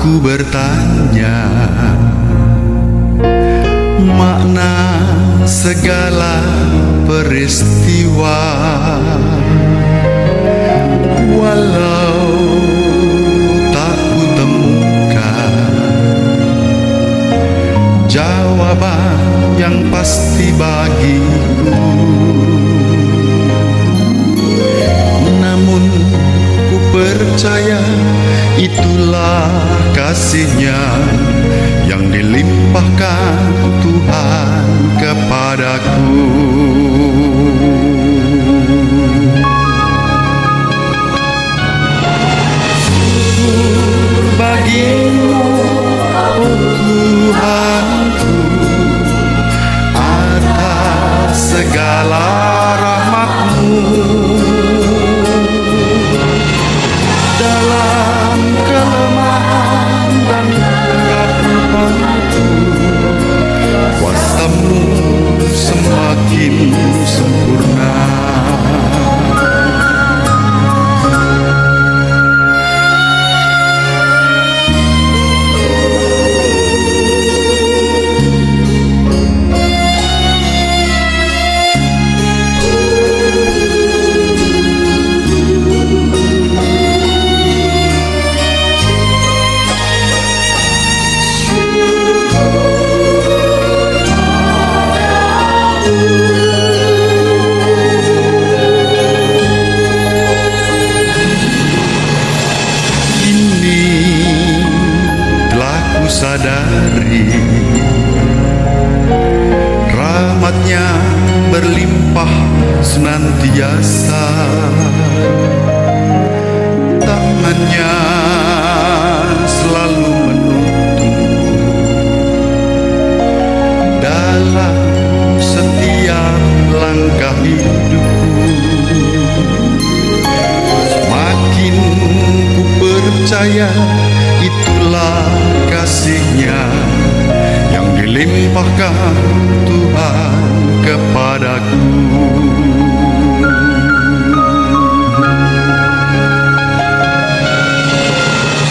Aku bertanya makna segala peristiwa, walau tak kutemukan jawaban yang pasti bagiku. Namun ku percaya itulah kasih-Nya yang dilimpahkan Tuhan kepadaku. Syukur bagimu, oh Tuhanku, atas segala rahmat-Mu. Dalam kelemahan dan keraguanku, kuasa-Mu semakin sempurna. Sadari rahmat-Nya berlimpah senantiasa, tangan-Nya selalu menuntun dalam setiap langkah hidupku. Semakin ku percaya itulah kasih-Nya yang dilimpahkan Tuhan kepadaku.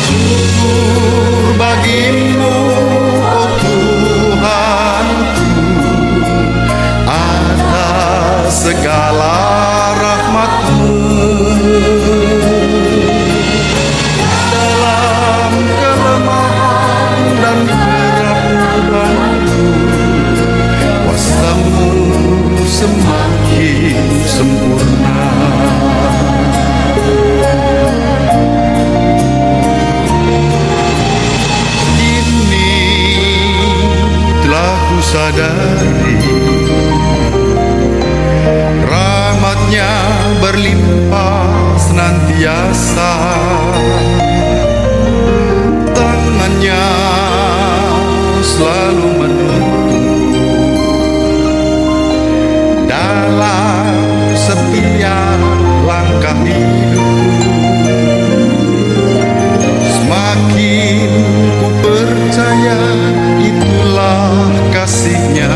Syukur bagimu, oh Tuhanku, atas segala rahmat-Mu. Semakin sempurna. Kini telah ku sadari rahmat-Nya berlimpah senantiasa, tangan-Nya selalu menuntun dalam setiap langkah hidupku. Semakin ku percaya itulah kasih-Nya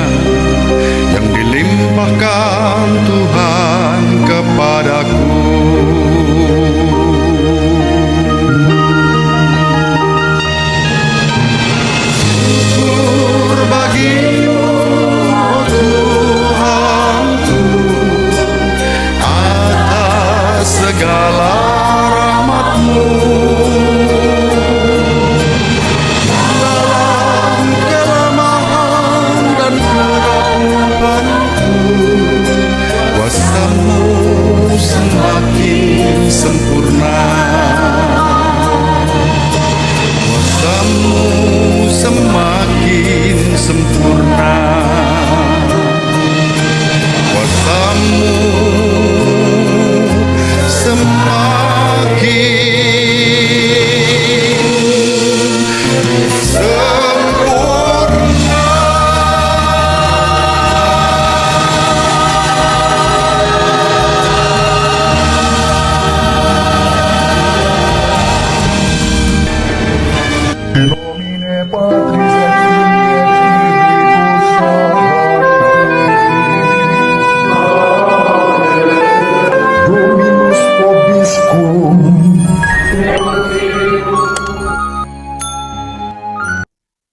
yang dilimpahkan Tuhan kepadaku. Syukur bagimu, oh Tuhanku, atas segala rahmat-Mu. Dalam kelemahan dan keraguanku, kuasa-Mu semakin sempurna. Kuasa-Mu semakin sempurna. Kuasa-Mu semakin sempurna. Nomine Patris et Filii et Spiritus Sancti. Dominus vobiscum.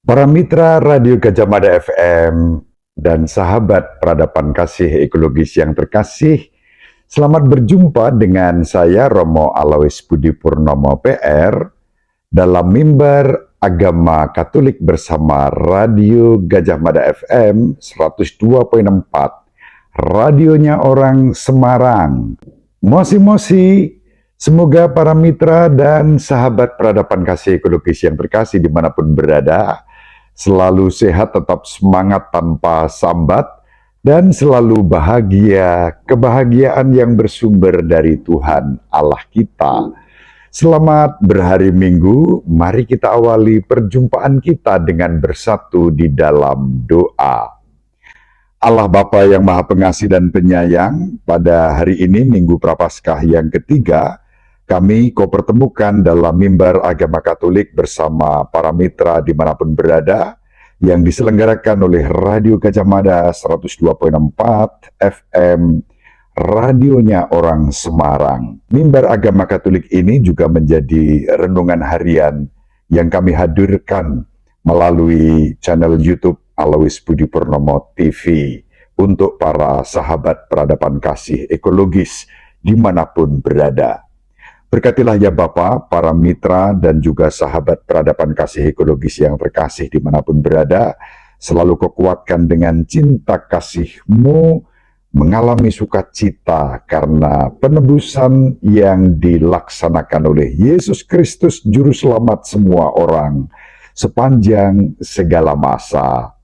Para mitra Radio Gajah Mada FM dan sahabat peradaban kasih ekologis yang terkasih, selamat berjumpa dengan saya Romo Alois Budi Purnomo PR dalam mimbar agama Katolik bersama Radio Gajah Mada FM 102.4, radionya orang Semarang. Mosi-mosi, semoga para mitra dan sahabat peradaban kasih ekologis yang terkasih dimanapun berada, selalu sehat, tetap semangat tanpa sambat, dan selalu bahagia, kebahagiaan yang bersumber dari Tuhan Allah kita. Selamat berhari Minggu, mari kita awali perjumpaan kita dengan bersatu di dalam doa. Allah Bapa yang Maha Pengasih dan Penyayang, pada hari ini Minggu Prapaskah yang ketiga, kami pertemukan dalam mimbar agama Katolik bersama para mitra dimanapun berada yang diselenggarakan oleh Radio Gajah Mada 102.4 FM, radionya orang Semarang. Mimbar agama Katolik ini juga menjadi renungan harian yang kami hadirkan melalui channel YouTube Alois Budi Purnomo TV untuk para sahabat peradaban kasih ekologis dimanapun berada. Berkatilah ya Bapa, para mitra dan juga sahabat peradaban kasih ekologis yang terkasih dimanapun berada, selalu kekuatkan dengan cinta kasih-Mu, mengalami sukacita karena penebusan yang dilaksanakan oleh Yesus Kristus Juru Selamat semua orang, sepanjang segala masa.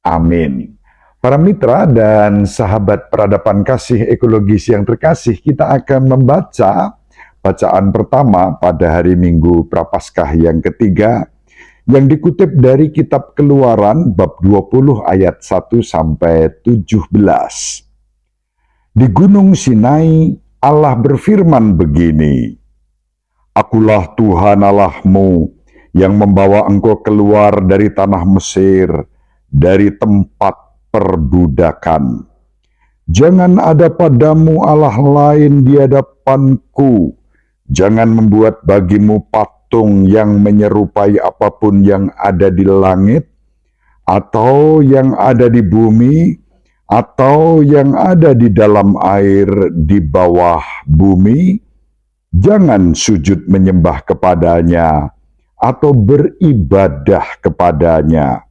Amin. Para mitra dan sahabat peradaban kasih ekologis yang terkasih, kita akan membaca bacaan pertama pada hari Minggu Prapaskah yang ketiga yang dikutip dari kitab Keluaran bab 20 ayat 1 sampai 17. Di Gunung Sinai Allah berfirman begini, "Akulah Tuhan Allahmu yang membawa engkau keluar dari tanah Mesir, dari tempat perbudakan. Jangan ada padamu Allah lain di hadapanku. Jangan membuat bagimu patung yang menyerupai apapun yang ada di langit, atau yang ada di bumi, atau yang ada di dalam air di bawah bumi. Jangan sujud menyembah kepadanya, atau beribadah kepadanya.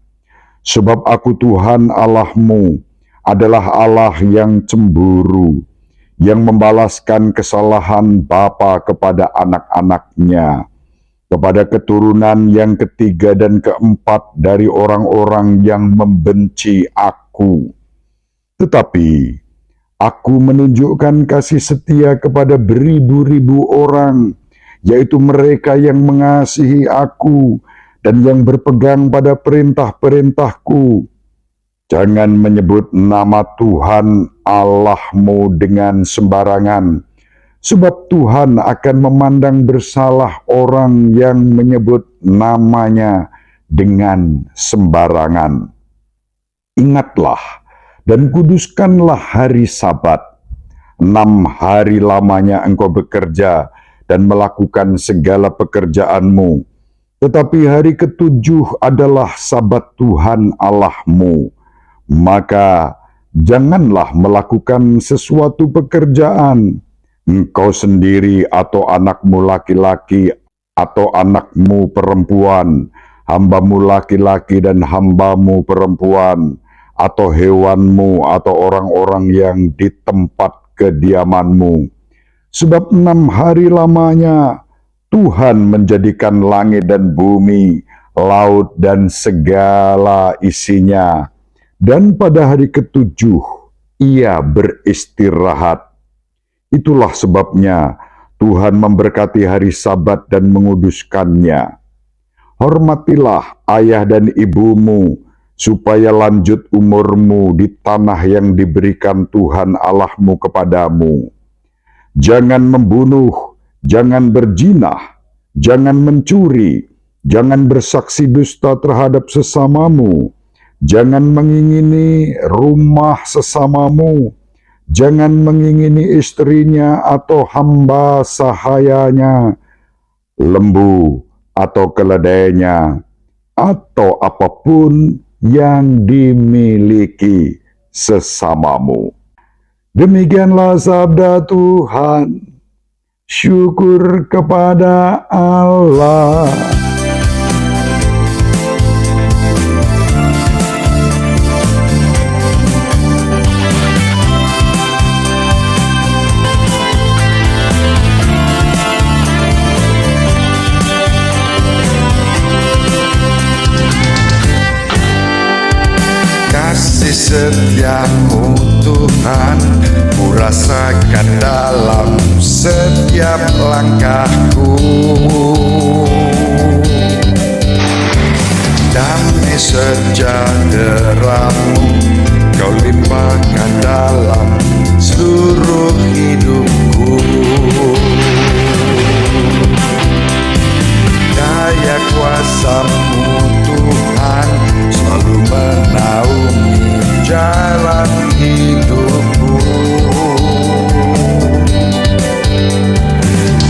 Sebab aku Tuhan Allahmu adalah Allah yang cemburu, yang membalaskan kesalahan bapa kepada anak-anaknya, kepada keturunan yang ketiga dan keempat dari orang-orang yang membenci aku. Tetapi aku menunjukkan kasih setia kepada beribu-ribu orang, yaitu mereka yang mengasihi aku dan yang berpegang pada perintah-perintahku. Jangan menyebut nama Tuhan Allahmu dengan sembarangan, sebab Tuhan akan memandang bersalah orang yang menyebut namanya dengan sembarangan. Ingatlah dan kuduskanlah hari Sabat. 6 hari lamanya engkau bekerja dan melakukan segala pekerjaanmu. Tetapi hari ke-7 adalah Sabat Tuhan Allahmu. Maka janganlah melakukan sesuatu pekerjaan, engkau sendiri atau anakmu laki-laki atau anakmu perempuan, hambamu laki-laki dan hambamu perempuan, atau hewanmu atau orang-orang yang di tempat kediamanmu. Sebab 6 hari lamanya Tuhan menjadikan langit dan bumi, laut dan segala isinya, dan pada hari ke-7 ia beristirahat. Itulah sebabnya Tuhan memberkati hari Sabat dan menguduskannya. Hormatilah ayah dan ibumu, supaya lanjut umurmu di tanah yang diberikan Tuhan Allahmu kepadamu. Jangan membunuh, jangan berzina, jangan mencuri, jangan bersaksi dusta terhadap sesamamu, jangan mengingini rumah sesamamu, jangan mengingini istrinya atau hamba sahayanya, lembu atau keledainya, atau apapun yang dimiliki sesamamu. Demikianlah sabda Tuhan. Syukur kepada Allah. Kasih setiamu Tuhan, ku rasakan dalam setiap langkahku. Damai sejahtera-Mu Kau limpahkan dalam seluruh hidupku. Daya kuasa-Mu Tuhan selalu menaungi jalan hidupku.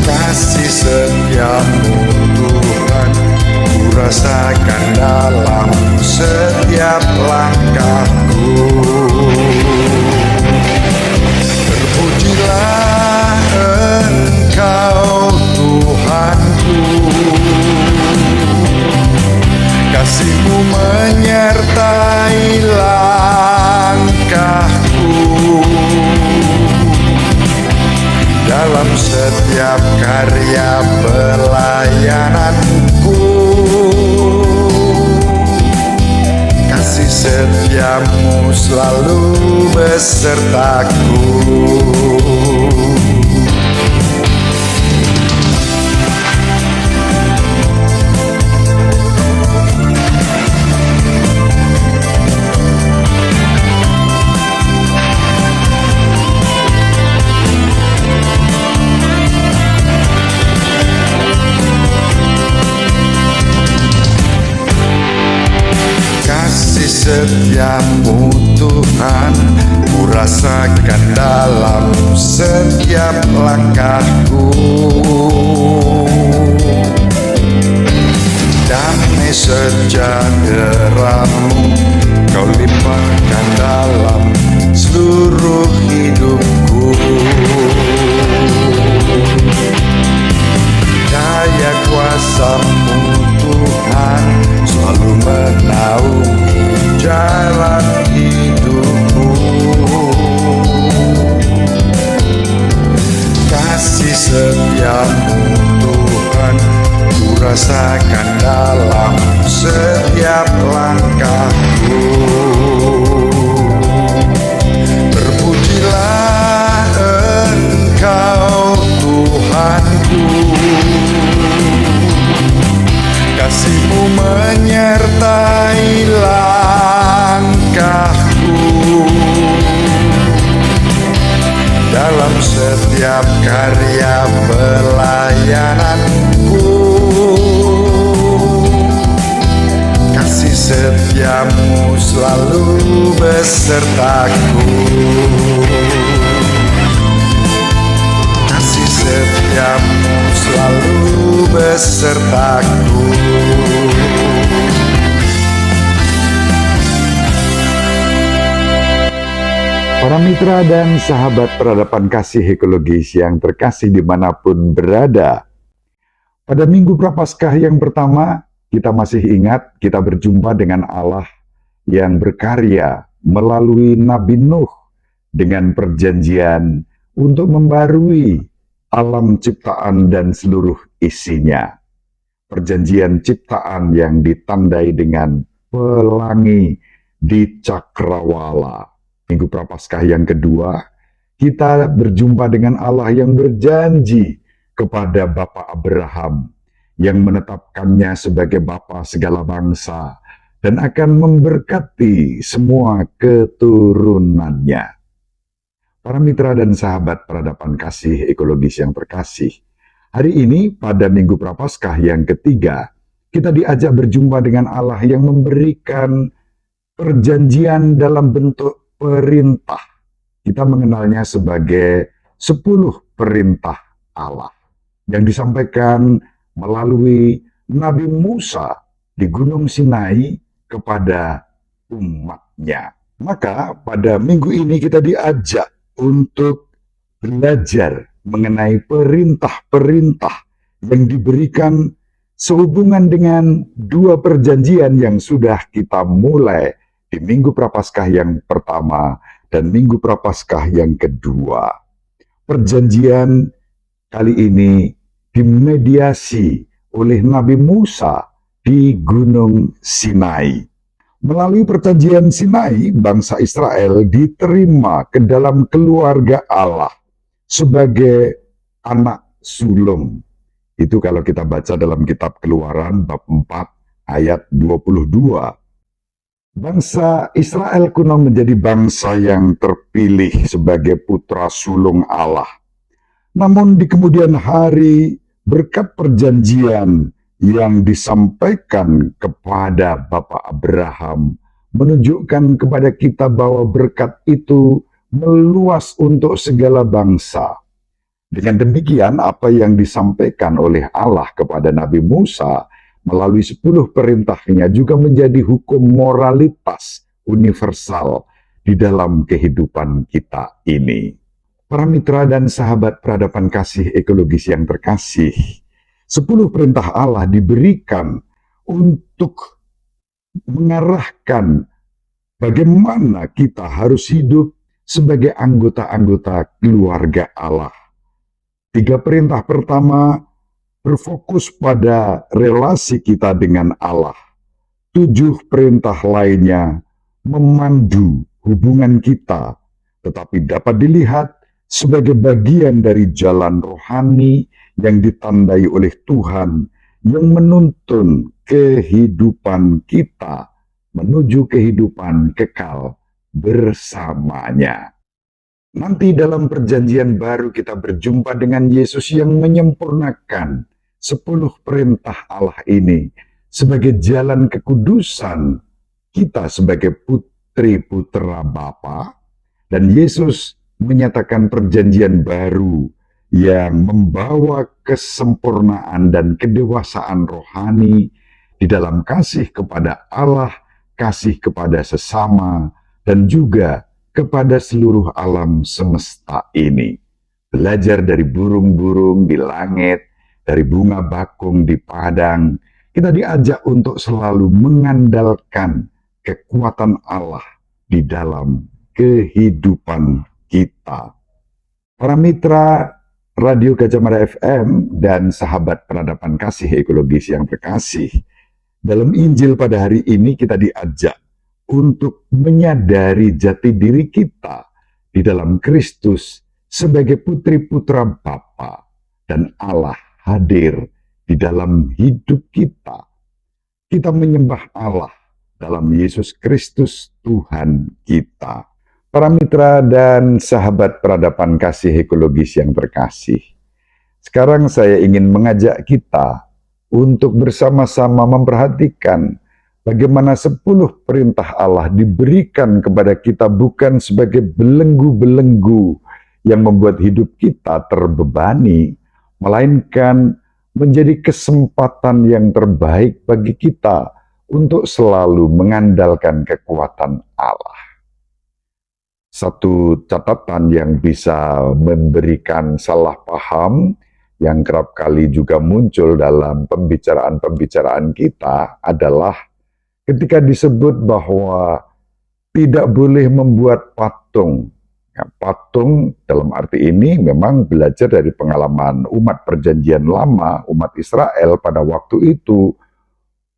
Kasih setia-Mu Tuhan ku rasakan dalam setiap langkahku. Terpujilah Engkau Tuhanku, kasih-Mu menyertai langkahku. Dalam setiap karya pelayananku, kasih setia-Mu selalu besertaku. Setiamu Tuhan ku rasakan dalam setiap langkahku. Damai sejahtera-Mu Kau limpahkan dalam seluruh hidupku. Daya kuasa-Mu Tuhan selalu menaungi jalan hidupku. Kasih setia-Mu Tuhan ku rasakan dalam setiap langkahku. Terpujilah Engkau Tuhanku, kasih-Mu menyertai langkahku. Dalam setiap karya pelayananku, kasih setia-Mu selalu besertaku. Kasih setia-Mu selalu besertaku. Para mitra dan sahabat peradaban kasih ekologis yang terkasih dimanapun berada, pada Minggu Prapaskah yang pertama, kita masih ingat kita berjumpa dengan Allah yang berkarya melalui Nabi Nuh dengan perjanjian untuk membarui alam ciptaan dan seluruh isinya. Perjanjian ciptaan yang ditandai dengan pelangi di cakrawala. Minggu Prapaskah yang kedua, kita berjumpa dengan Allah yang berjanji kepada Bapak Abraham yang menetapkannya sebagai Bapa segala bangsa dan akan memberkati semua keturunannya. Para mitra dan sahabat peradaban kasih ekologis yang terkasih, hari ini pada Minggu Prapaskah yang ketiga, kita diajak berjumpa dengan Allah yang memberikan perjanjian dalam bentuk perintah. Kita mengenalnya sebagai 10 perintah Allah yang disampaikan melalui Nabi Musa di Gunung Sinai kepada umatnya. Maka pada minggu ini kita diajak untuk belajar mengenai perintah-perintah yang diberikan sehubungan dengan dua perjanjian yang sudah kita mulai di Minggu Prapaskah yang pertama dan Minggu Prapaskah yang kedua. Perjanjian kali ini dimediasi oleh Nabi Musa di Gunung Sinai. Melalui perjanjian Sinai, bangsa Israel diterima ke dalam keluarga Allah sebagai anak sulung. Itu kalau kita baca dalam kitab Keluaran bab 4 ayat 22. Bangsa Israel kuno menjadi bangsa yang terpilih sebagai putra sulung Allah. Namun di kemudian hari, berkat perjanjian yang disampaikan kepada Bapak Abraham menunjukkan kepada kita bahwa berkat itu meluas untuk segala bangsa. Dengan demikian, apa yang disampaikan oleh Allah kepada Nabi Musa melalui 10 perintahnya juga menjadi hukum moralitas universal di dalam kehidupan kita ini. Para mitra dan sahabat peradaban kasih ekologis yang terkasih, 10 perintah Allah diberikan untuk mengarahkan bagaimana kita harus hidup sebagai anggota-anggota keluarga Allah. 3 perintah pertama berfokus pada relasi kita dengan Allah. 7 perintah lainnya memandu hubungan kita, tetapi dapat dilihat sebagai bagian dari jalan rohani yang ditandai oleh Tuhan yang menuntun kehidupan kita menuju kehidupan kekal bersamanya. Nanti dalam perjanjian baru kita berjumpa dengan Yesus yang menyempurnakan 10 perintah Allah ini sebagai jalan kekudusan kita sebagai putri-putra Bapa, dan Yesus menyatakan perjanjian baru yang membawa kesempurnaan dan kedewasaan rohani di dalam kasih kepada Allah, kasih kepada sesama, dan juga kepada seluruh alam semesta ini. Belajar dari burung-burung di langit, dari bunga bakung di padang, kita diajak untuk selalu mengandalkan kekuatan Allah di dalam kehidupan kita. Para mitra Radio Gajah Mada FM dan sahabat peradaban kasih ekologis yang terkasih, dalam Injil pada hari ini kita diajak untuk menyadari jati diri kita di dalam Kristus sebagai putri-putra Bapa, dan Allah hadir di dalam hidup kita. Kita menyembah Allah dalam Yesus Kristus Tuhan kita. Para mitra dan sahabat peradaban kasih ekologis yang terkasih, sekarang saya ingin mengajak kita untuk bersama-sama memperhatikan bagaimana 10 perintah Allah diberikan kepada kita bukan sebagai belenggu-belenggu yang membuat hidup kita terbebani, melainkan menjadi kesempatan yang terbaik bagi kita untuk selalu mengandalkan kekuatan Allah. Satu catatan yang bisa memberikan salah paham yang kerap kali juga muncul dalam pembicaraan-pembicaraan kita adalah ketika disebut bahwa tidak boleh membuat patung. Ya, patung dalam arti ini memang belajar dari pengalaman umat perjanjian lama, umat Israel pada waktu itu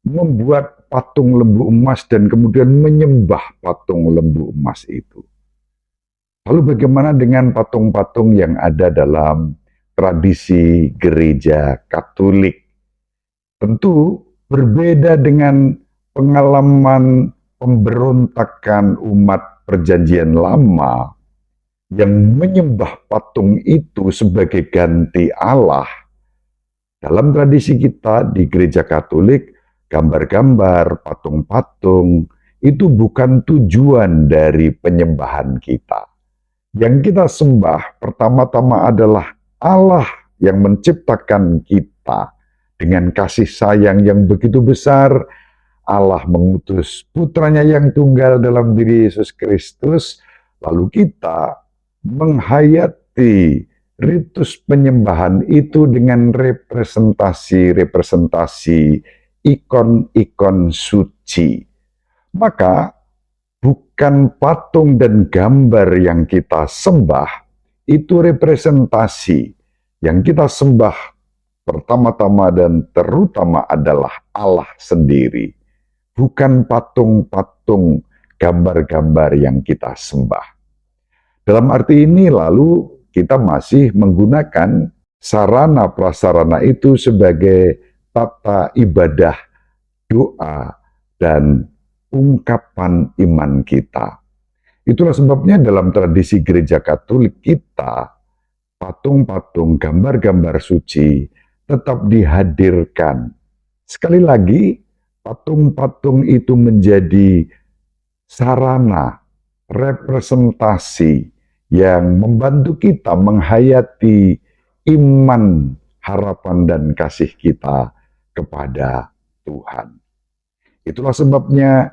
membuat patung lembu emas dan kemudian menyembah patung lembu emas itu. Lalu bagaimana dengan patung-patung yang ada dalam tradisi gereja Katolik? Tentu berbeda dengan pengalaman pemberontakan umat perjanjian lama yang menyembah patung itu sebagai ganti Allah. Dalam tradisi kita di gereja Katolik, gambar-gambar, patung-patung itu bukan tujuan dari penyembahan kita. Yang kita sembah pertama-tama adalah Allah yang menciptakan kita dengan kasih sayang yang begitu besar. Allah mengutus putranya yang tunggal dalam diri Yesus Kristus, lalu kita menghayati ritus penyembahan itu dengan representasi-representasi ikon-ikon suci. Maka bukan patung dan gambar yang kita sembah, itu representasi. Yang kita sembah pertama-tama dan terutama adalah Allah sendiri. Bukan patung-patung gambar-gambar yang kita sembah. Dalam arti ini lalu kita masih menggunakan sarana prasarana itu sebagai tata ibadah, doa, dan ungkapan iman kita. Itulah sebabnya dalam tradisi gereja Katolik kita, patung-patung, gambar-gambar suci tetap dihadirkan. Sekali lagi, patung-patung itu menjadi sarana, representasi yang membantu kita menghayati iman, harapan, dan kasih kita kepada Tuhan. Itulah sebabnya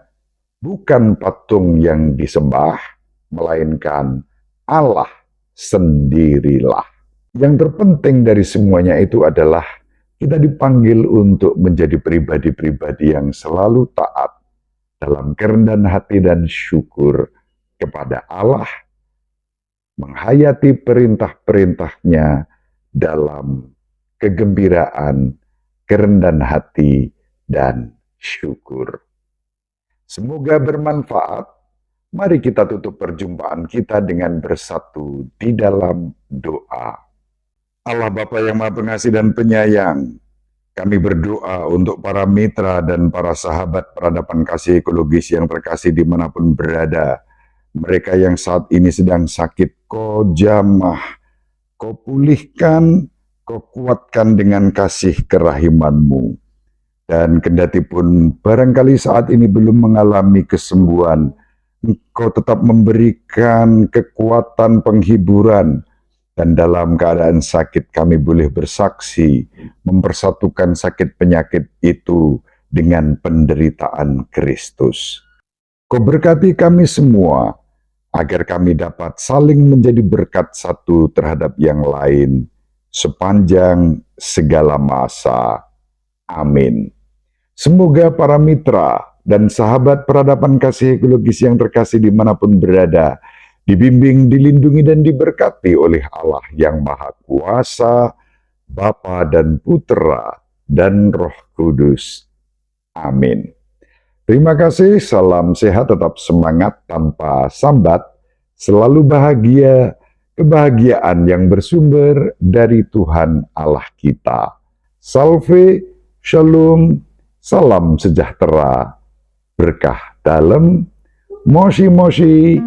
bukan patung yang disembah, melainkan Allah sendirilah. Yang terpenting dari semuanya itu adalah kita dipanggil untuk menjadi pribadi-pribadi yang selalu taat dalam kerendahan hati dan syukur kepada Allah, menghayati perintah-perintahnya dalam kegembiraan, kerendahan hati, dan syukur. Semoga bermanfaat. Mari kita tutup perjumpaan kita dengan bersatu di dalam doa. Allah Bapa yang Maha Pengasih dan Penyayang, kami berdoa untuk para mitra dan para sahabat peradaban kasih ekologis yang terkasih dimanapun berada. Mereka yang saat ini sedang sakit, Kau jamah, Kau pulihkan, Kau kuatkan dengan kasih kerahiman-Mu. Dan kendati pun barangkali saat ini belum mengalami kesembuhan, Engkau tetap memberikan kekuatan penghiburan. Dan dalam keadaan sakit kami boleh bersaksi, mempersatukan sakit penyakit itu dengan penderitaan Kristus. Kau berkati kami semua, agar kami dapat saling menjadi berkat satu terhadap yang lain, sepanjang segala masa. Amin. Semoga para mitra dan sahabat peradaban kasih ekologis yang terkasih dimanapun berada, dibimbing, dilindungi, dan diberkati oleh Allah yang Maha Kuasa, Bapa dan Putra, dan Roh Kudus. Amin. Terima kasih, salam sehat, tetap semangat tanpa sambat, selalu bahagia, kebahagiaan yang bersumber dari Tuhan Allah kita. Salve, shalom, salam sejahtera, berkah dalam, moshi-moshi.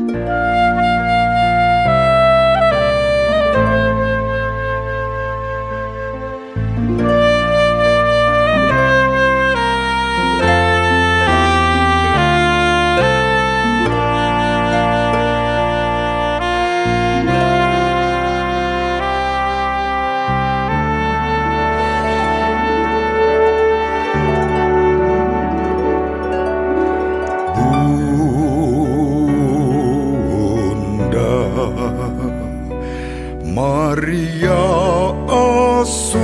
Maria Assumpta,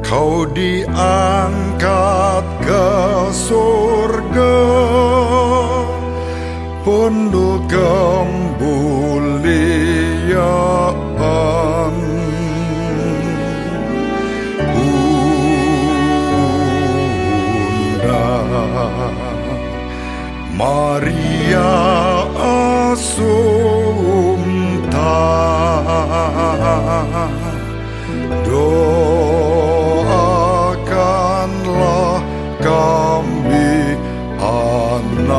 Kau diangkat ke surga, penuh kemuliaan. Bunda Maria Assumpta, doakanlah kami anak-Mu.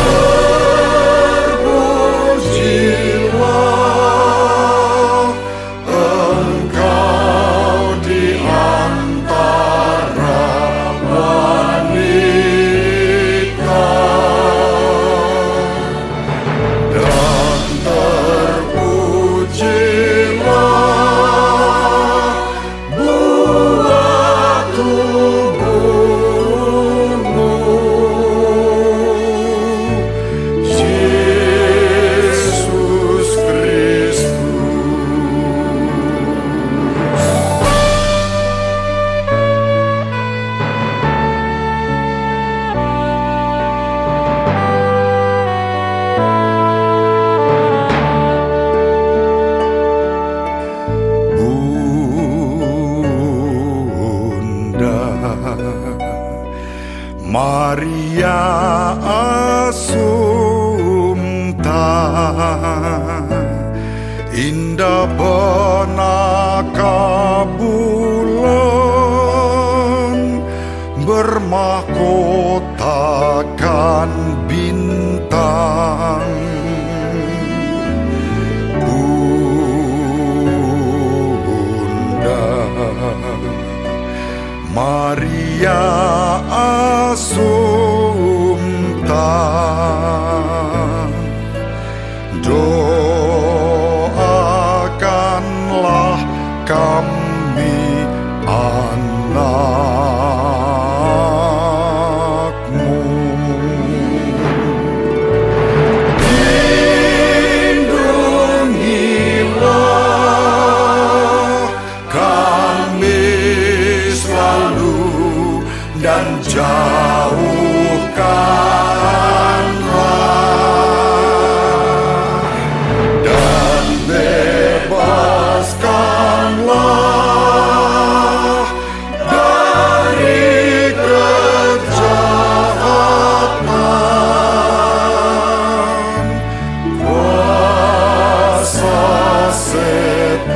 Terpujilah Engkau di antara indah benaka bulan bermahkotakan bintang. Bunda Maria Assumpta, doakanlah kami anakmu. Lindungilah kami selalu dan jauhkanlah dan bebaskanlah dari kejahatan kuasa setan.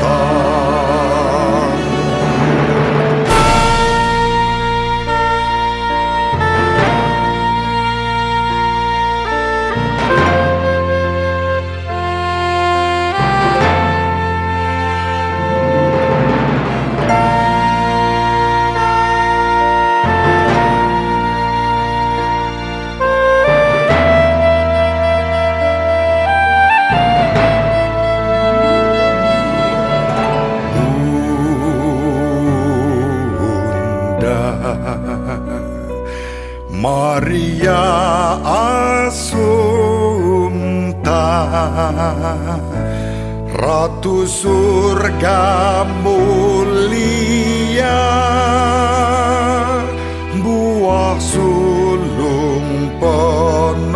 Maria Assumpta, Ratu surga mulia, buah sulung penebus.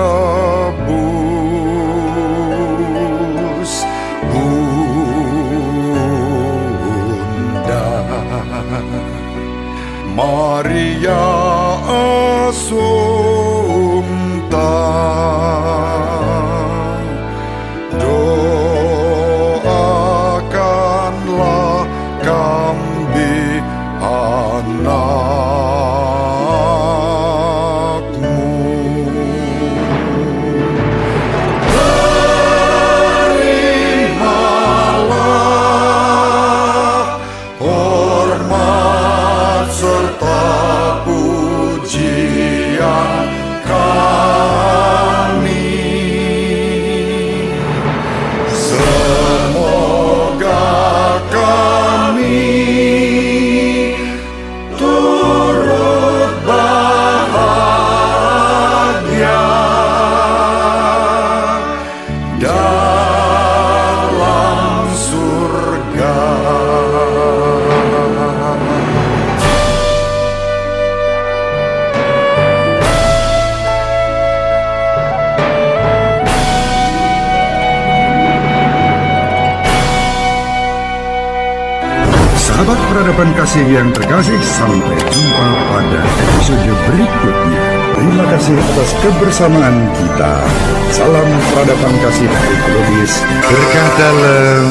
Bunda Maria Assumpta, doakanlah kami anakmu. Terimalah hormat serta pujian kami. Semoga kami turut bahagia dalam surga. Sahabat peradaban kasih yang terkasih, sampai jumpa pada episode berikutnya. Terima kasih atas kebersamaan kita. Salam peradaban kasih ekologis. Berkah dalam